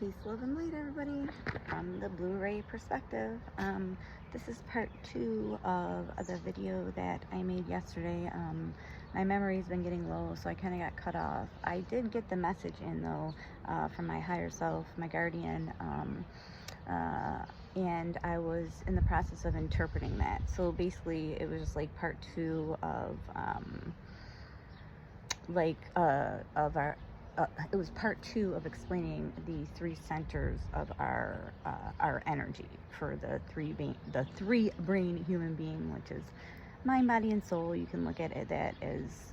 Peace, love, and light, everybody, from the Blu-ray perspective. This is part 2 of the video that I made yesterday. My memory's been getting low, so I kind of got cut off. I did get the message in, though, from my higher self, my guardian, and I was in the process of interpreting that. So basically, it was just like part 2 of it was part 2 of explaining the 3 centers of our energy for the three brain human being, which is mind, body, and soul. You can look at it that as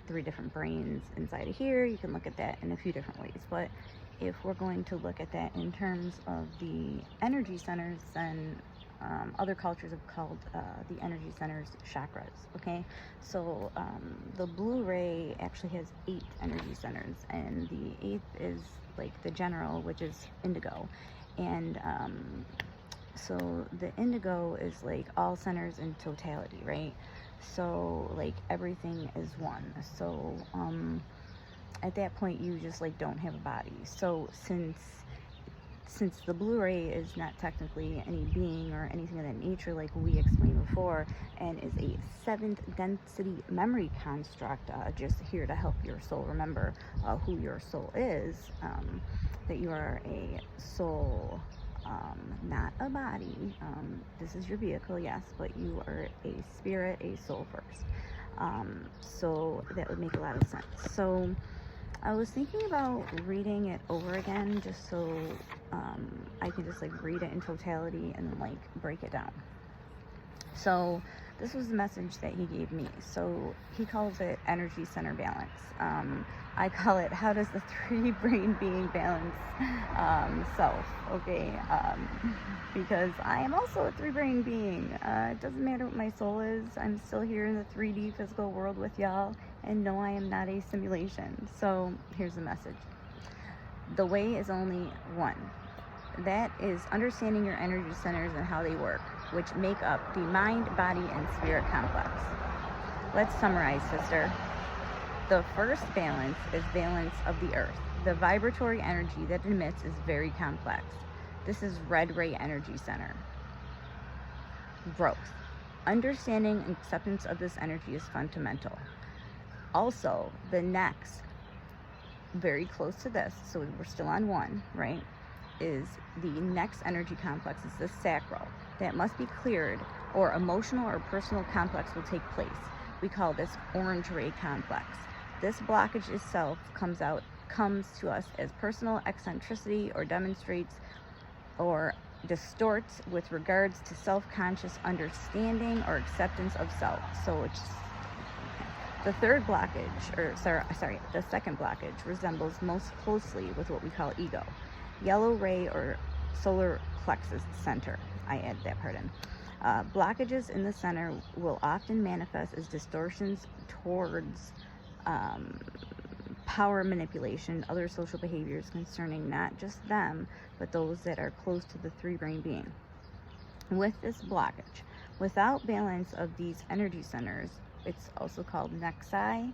3 different brains inside of here. You can look at that in a few different ways, but if we're going to look at that in terms of the energy centers, then other cultures have called the energy centers chakras. Okay, so the Blu-ray actually has 8 energy centers, and the 8th is like the general, which is indigo. And so the indigo is like all centers in totality, right? So like everything is one. So at that point you just like don't have a body. So since the Blu-ray is not technically any being or anything of that nature, like we explained before, and is a 7th density memory construct, just here to help your soul remember who your soul is, that you are a soul, not a body. This is your vehicle, yes, but you are a spirit, a soul first. So that would make a lot of sense. So I was thinking about reading it over again, just so I can just like read it in totality and then like break it down. So this was the message that he gave me. So he calls it energy center balance. I call it, how does the 3 brain being balance self? Okay, because I am also a 3 brain being. It doesn't matter what my soul is. I'm still here in the 3D physical world with y'all, and no, I am not a simulation. So here's the message. The way is only one. That is understanding your energy centers and how they work, which make up the mind, body, and spirit complex. Let's summarize, sister. The first balance is balance of the earth. The vibratory energy that it emits is very complex. This is red ray energy center. Growth. Understanding and acceptance of this energy is fundamental. Also, the next, very close to this, so we're still on 1, right, is the next energy complex is the sacral. That must be cleared, or emotional or personal complex will take place. We call this orange ray complex. This blockage itself comes to us as personal eccentricity, or demonstrates or distorts with regards to self-conscious understanding or acceptance of self. So it's the third blockage, the second blockage resembles most closely with what we call ego. Yellow ray or solar plexus center. I add that part in. Blockages in the center will often manifest as distortions towards power manipulation, other social behaviors concerning not just them, but those that are close to the 3 brain being. With this blockage, without balance of these energy centers, it's also called nexi,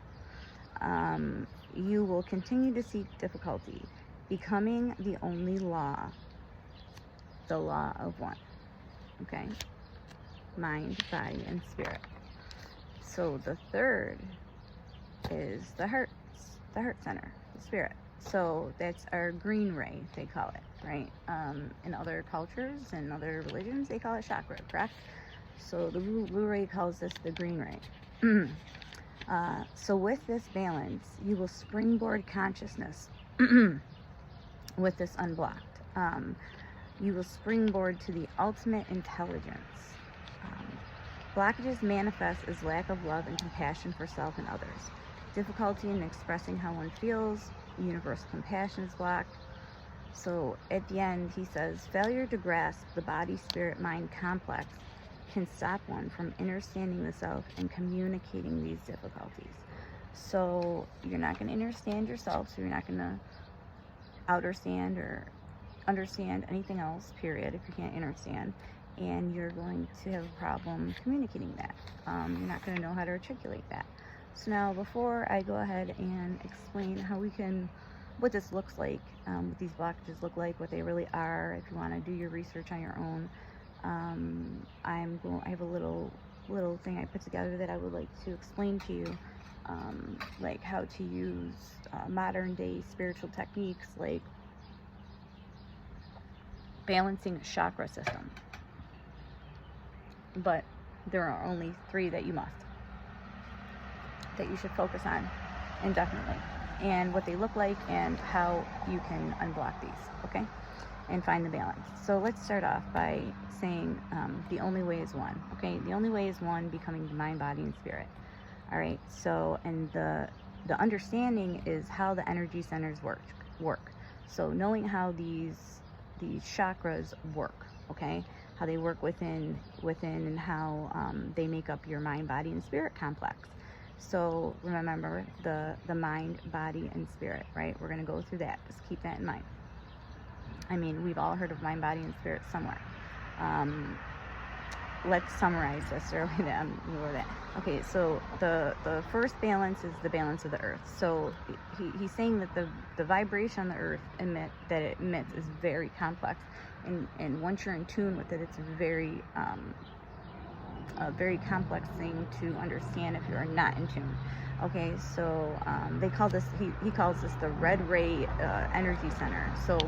you will continue to seek difficulty, becoming the only law, the law of one. Okay? Mind, body, and spirit. So the third is the heart center, the spirit. So that's our green ray, they call it, right? In other cultures and other religions, they call it chakra, correct? So the Blu-ray calls this the green ray. So with this balance, you will springboard consciousness with this unblocked. You will springboard to the ultimate intelligence. Blockages manifest as lack of love and compassion for self and others. Difficulty in expressing how one feels. Universal compassion is blocked. So at the end, he says, failure to grasp the body-spirit-mind complex can stop one from understanding the self and communicating these difficulties. So you're not going to understand yourself, so you're not going to understand or understand anything else, period, if you can't understand. And you're going to have a problem communicating that. You're not going to know how to articulate that. So now, before I go ahead and explain how we can what this looks like, what these blockages look like, what they really are. If you want to do your research on your own, I have a little thing I put together that I would like to explain to you, like how to use modern day spiritual techniques like balancing a chakra system. But there are only 3 that you should focus on indefinitely, and what they look like and how you can unblock these, okay, and find the balance. So let's start off by saying the only way is one, okay? The only way is one, becoming the mind, body, and spirit. All right, so, and the understanding is how the energy centers work. So knowing how these chakras work, okay, how they work within and how they make up your mind, body, and spirit complex. So remember the mind, body, and spirit, right? We're going to go through that. Just keep that in mind. I mean, we've all heard of mind, body, and spirit somewhere. Let's summarize this early then. Okay, so the first balance is the balance of the earth. So he's saying that the vibration the earth emits is very complex, and once you're in tune with it, it's a very complex thing to understand if you're not in tune. Okay, so they call this, he calls this the red ray energy center. So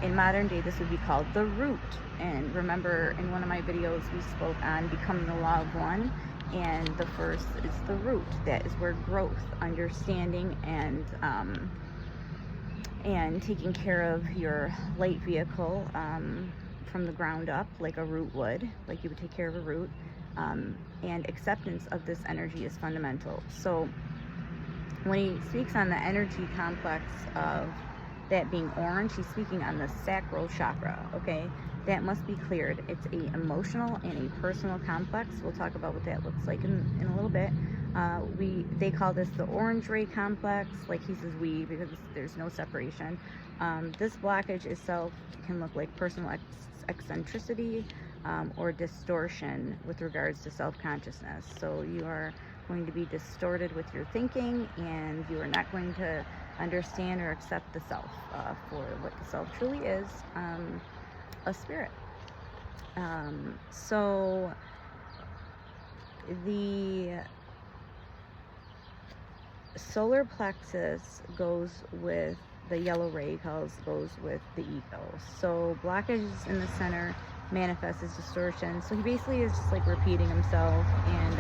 in modern day, this would be called the root. And remember, in one of my videos, we spoke on becoming the law of one, and the first is the root. That is where growth, understanding, and taking care of your light vehicle from the ground up, like a root would, like you would take care of a root. And acceptance of this energy is fundamental. So when he speaks on the energy complex of that being orange, he's speaking on the sacral chakra, okay? That must be cleared. It's a emotional and a personal complex. We'll talk about what that looks like in a little bit. They call this the orange ray complex, like he says we, because there's no separation. This blockage itself can look like personal eccentricity, or distortion with regards to self-consciousness. So you are going to be distorted with your thinking, and you are not going to understand or accept the self for what the self truly is, a spirit. So the solar plexus goes with the yellow ray, goes with the ego. So blockages in the center manifests as distortion. So he basically is just like repeating himself, and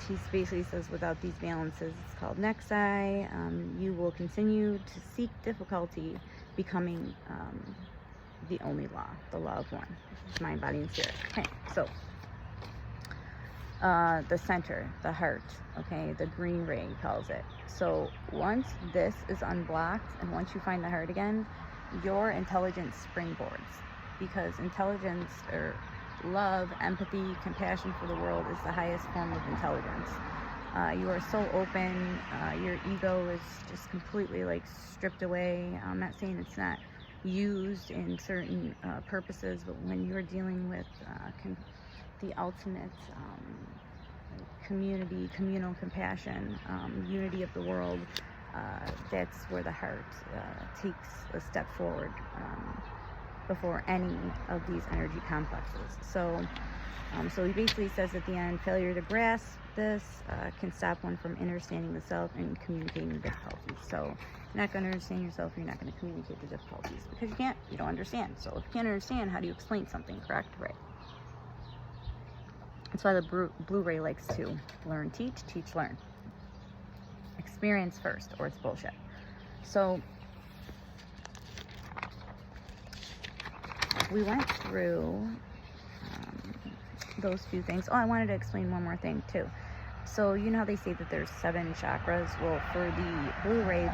he basically says without these balances, it's called nexi, you will continue to seek difficulty, becoming the only law, the law of one, which is mind, body, and spirit. Okay, so the center, the heart, okay, the green ray calls it. So once this is unblocked, and once you find the heart again, your intelligence springboards, because intelligence, or love, empathy, compassion for the world, is the highest form of intelligence. You are so open. Your ego is just completely like stripped away. I'm not saying it's not used in certain purposes, but when you're dealing with the ultimate communal compassion, unity of the world, that's where the heart takes a step forward before any of these energy complexes. So he basically says at the end, failure to grasp this can stop one from understanding the self and communicating the difficulties. So you're not going to understand yourself, you're not going to communicate the difficulties, because you don't understand. So if you can't understand, how do you explain something, correct? Right. That's why the Blu-ray likes to learn, teach, learn. Experience first, or it's bullshit. So we went through those few things. Oh, I wanted to explain one more thing too. So you know how they say that there's 7 chakras? Well, for the Blu-ray,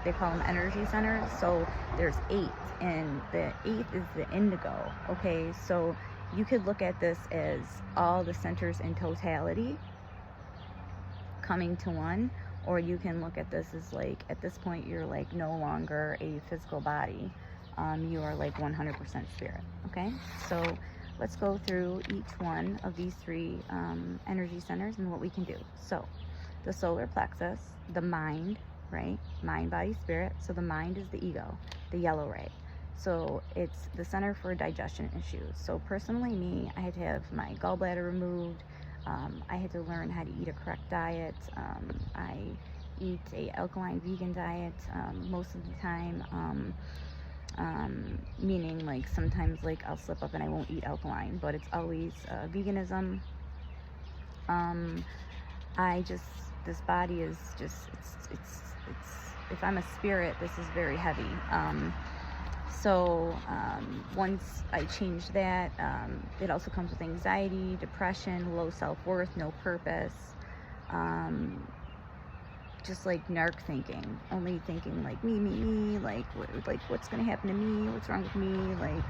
they call them energy centers. So there's 8, and the 8th is the indigo. Okay, so you could look at this as all the centers in totality coming to one, or you can look at this as like, at this point, you're like no longer a physical body. You are like 100% spirit. Okay, so let's go through each one of these 3 energy centers and what we can do. So the solar plexus, the mind, right? Mind, body, spirit. So the mind is the ego, the yellow ray. So it's the center for digestion issues. So personally, me, I had to have my gallbladder removed. I had to learn how to eat a correct diet. I eat a alkaline vegan diet most of the time. Meaning like sometimes like I'll slip up and I won't eat alkaline, but it's always veganism. This body is just, it's if I'm a spirit, this is very heavy. Once I changed that, it also comes with anxiety, depression, low self-worth, no purpose, just like narc thinking, only thinking like me, like what's gonna happen to me, what's wrong with me, like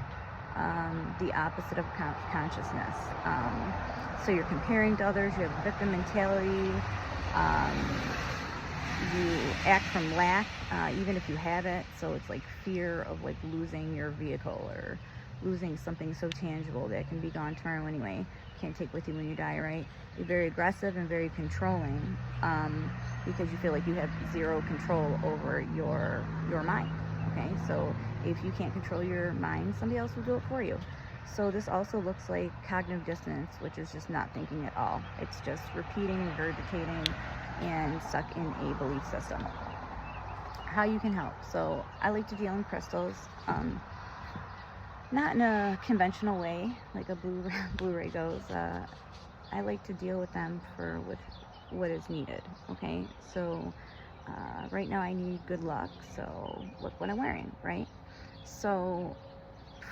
the opposite of consciousness. So you're comparing to others, you have a victim mentality, you act from lack, even if you have it. So it's like fear of like losing your vehicle or losing something so tangible that can be gone tomorrow anyway. Can't take with you when you die, right? You're very aggressive and very controlling, because you feel like you have zero control over your mind. Okay, so if you can't control your mind, somebody else will do it for you. So this also looks like cognitive dissonance, which is just not thinking at all. It's just repeating, regurgitating, and stuck in a belief system. How you can help. So I like to deal in crystals, not in a conventional way like a Blu-ray goes. I like to deal with them with what is needed. Okay, so right now I need good luck, so look what I'm wearing, right? So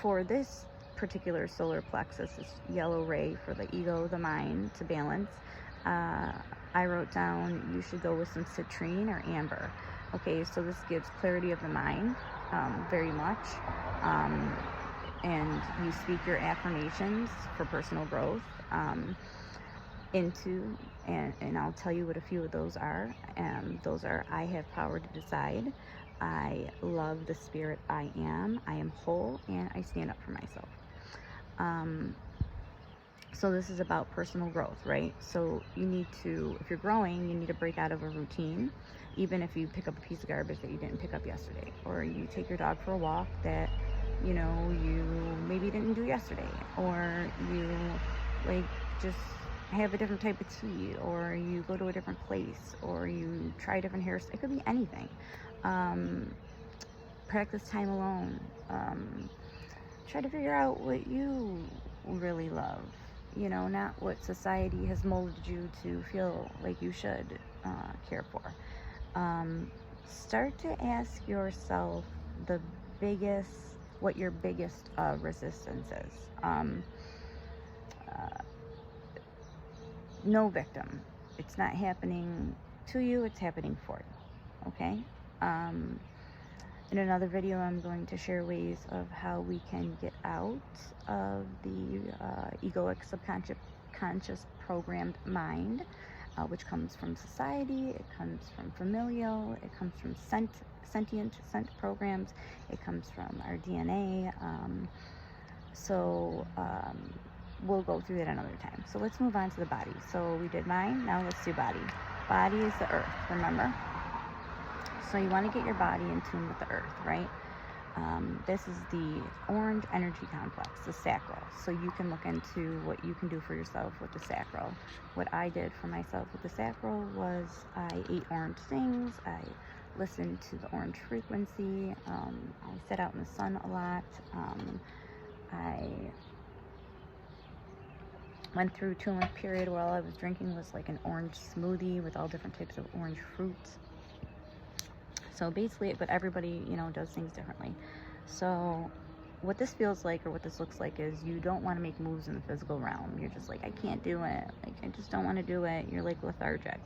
for this particular solar plexus, this yellow ray for the ego, the mind, to balance, I wrote down you should go with some citrine or amber. Okay, so this gives clarity of the mind, very much, and you speak your affirmations for personal growth and I'll tell you what a few of those are. Those are: I have power to decide, I love the spirit I am whole, and I stand up for myself. So this is about personal growth, right? So you need to, if you're growing, you need to break out of a routine, even if you pick up a piece of garbage that you didn't pick up yesterday, or you take your dog for a walk that, you maybe didn't do yesterday, or you like just have a different type of tea, or you go to a different place, or you try different hairstyles. It could be anything. Practice time alone. Try to figure out what you really love, not what society has molded you to feel like you should care for. Start to ask yourself what your biggest resistance is. No victim. It's not happening to you, it's happening for you. Okay? In another video, I'm going to share ways of how we can get out of the egoic subconscious programmed mind, which comes from society, it comes from familial, it comes from sentient programs, it comes from our DNA. We'll go through that another time. So let's move on to the body. So we did mind, now let's do body. Body is the earth, remember? So you want to get your body in tune with the earth, right? This is the orange energy complex, the sacral. So you can look into what you can do for yourself with the sacral. What I did for myself with the sacral was I ate orange things, I listened to the orange frequency, I sat out in the sun a lot, I went through 2 month period where all I was drinking was like an orange smoothie with all different types of orange fruits. So basically, but everybody, does things differently. So what this feels like, or what this looks like, is you don't want to make moves in the physical realm. You're just like, I can't do it. Like, I just don't want to do it. You're like lethargic.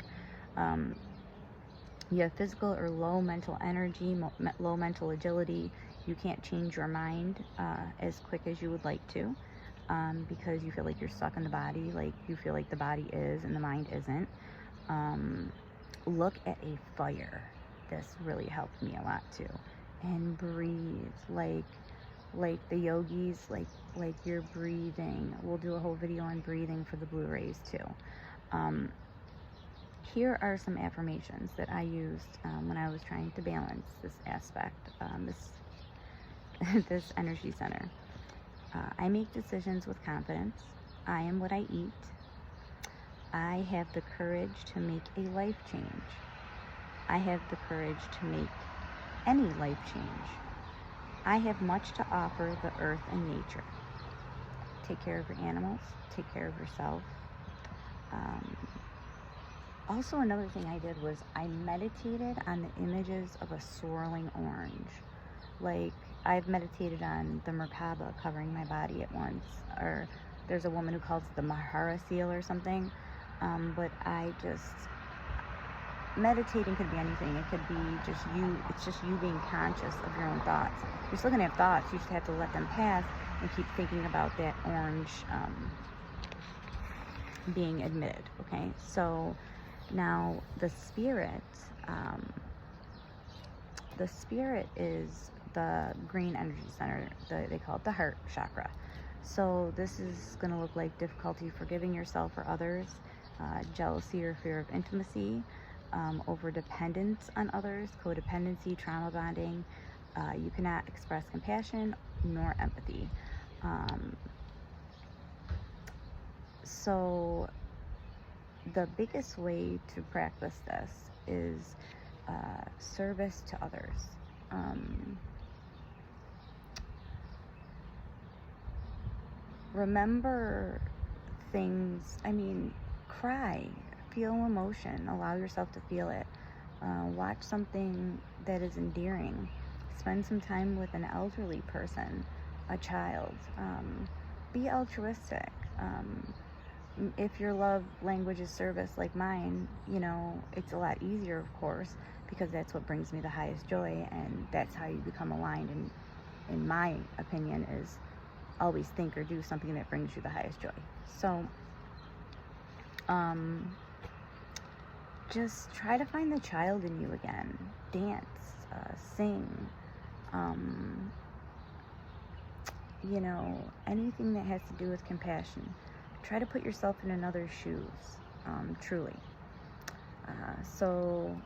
You have physical or low mental energy, low mental agility. You can't change your mind as quick as you would like to, because you feel like you're stuck in the body, like you feel like the body is and the mind isn't. Look at a fire. This really helped me a lot too. And breathe like the yogis, like you're breathing. We'll do a whole video on breathing for the Blu-rays too. here are some affirmations that I used when I was trying to balance this aspect, this energy center. I make decisions with confidence. I am what I eat. I have the courage to make a life change. I have the courage to make any life change. I have much to offer the earth and nature. Take care of your animals. Take care of yourself. Also, another thing I did was I meditated on the images of a swirling orange. Like, I've meditated on the Merkaba covering my body at once, or there's a woman who calls it the Mahara seal or something. But meditating could be anything. It could be just you. It's just you being conscious of your own thoughts. You're still gonna have thoughts. You just have to let them pass and keep thinking about that orange being admitted. Okay, so now the spirit is the green energy center. They call it the heart chakra. So this is going to look like difficulty forgiving yourself or others, jealousy or fear of intimacy, over dependence on others, codependency, trauma bonding. You cannot express compassion nor empathy. So the biggest way to practice this is service to others. Remember things, cry, feel emotion, allow yourself to feel it. Watch something that is endearing. Spend some time with an elderly person, a child. Be altruistic. If your love language is service like mine, it's a lot easier, of course, because that's what brings me the highest joy, and that's how you become aligned, and in my opinion is always think or do something that brings you the highest joy. So just try to find the child in you again. Dance, sing, anything that has to do with compassion. Try to put yourself in another's shoes, truly. So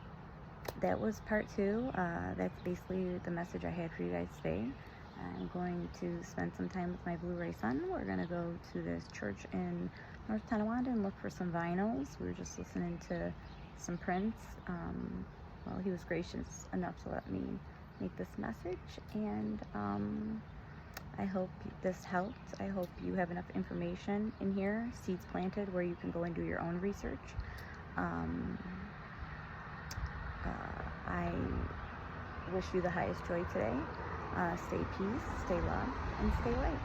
that was part 2. That's basically the message I had for you guys today. I'm going to spend some time with my Blu-ray son. We're going to go to this church in North Tonawanda and look for some vinyls. We were just listening to some Prince. He was gracious enough to let me make this message, and I hope this helped. I hope you have enough information in here, seeds planted, where you can go and do your own research. I wish you the highest joy today. Stay peace, stay love, and stay light.